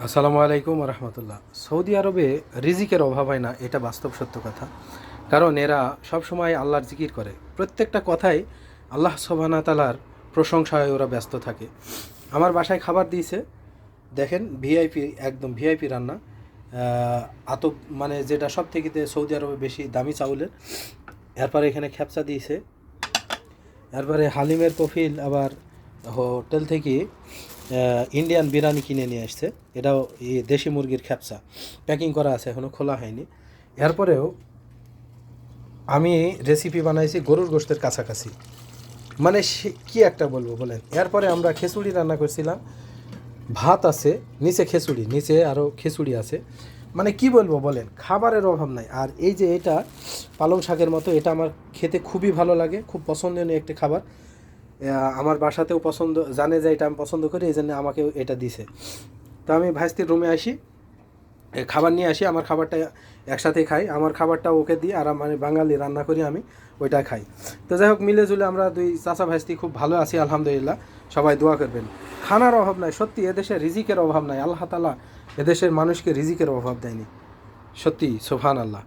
আসসালামু আলাইকুম রহমতুল্লাহ। সৌদি আরবে রিজিকের অভাব হয় না, এটা বাস্তব সত্য কথা। কারণ এরা সব সময় আল্লাহর জিকির করে, প্রত্যেকটা কথাই আল্লাহ সুবহানাহু তাআলার প্রশংসায় ওরা ব্যস্ত থাকে। আমার বাসায় খাবার দিয়েছে, দেখেন ভিআইপি, একদম ভিআইপি রান্না। আতপ মানে যেটা সব থেকে সৌদি আরবে বেশি দামি চাউলের। এরপরে এখানে খ্যাপসা দিয়েছে, এরপরে হালিমের তফিল, আবার হোটেল থেকে ইন্ডিয়ান বিরিয়ানি কিনে নিয়ে আসছে। এটাও দেশি মুরগির খ্যাপসা, প্যাকিং করা আছে, এখনও খোলা হয়নি। এরপরেও আমি রেসিপি বানাইছি গরুর গোশতের কাছাকাছি, মানে সে কী একটা বলবো বলেন। এরপরে আমরা খিচুড়ি রান্না করছিলাম, ভাত আছে নিচে, খিচুড়ি নিচে, আরও খিচুড়ি আছে। মানে কি বলবো বলেন, খাবারের অভাব নাই। আর এই যে এটা পালং শাকের মতো, এটা আমার খেতে খুবই ভালো লাগে, খুব পছন্দনীয় একটি খাবার। আমার বাসাতেও পছন্দ, জানে যে এটা আমি পছন্দ করি, এই জন্য আমাকেও এটা দিছে। তো আমি ভাইস্তির রুমে আসি, খাবার নিয়ে আসি, আমার খাবারটা একসাথে খাই, আমার খাবারটা ওকে দিই, আর মানে বাঙালি রান্না করি আমি, ওইটা খাই। তো যাই হোক, মিলে জুলে আমরা দুই চাচা ভাইস্তি খুব ভালো আছি আলহামদুলিল্লাহ। সবাই দোয়া করবেন। খানার অভাব নাই, সত্যি এদেশে রিজিকের অভাব নাই। আল্লাহ তাআলা এদেশের মানুষকে রিজিকের অভাব দেয়নি, সত্যি সুবহানাল্লাহ।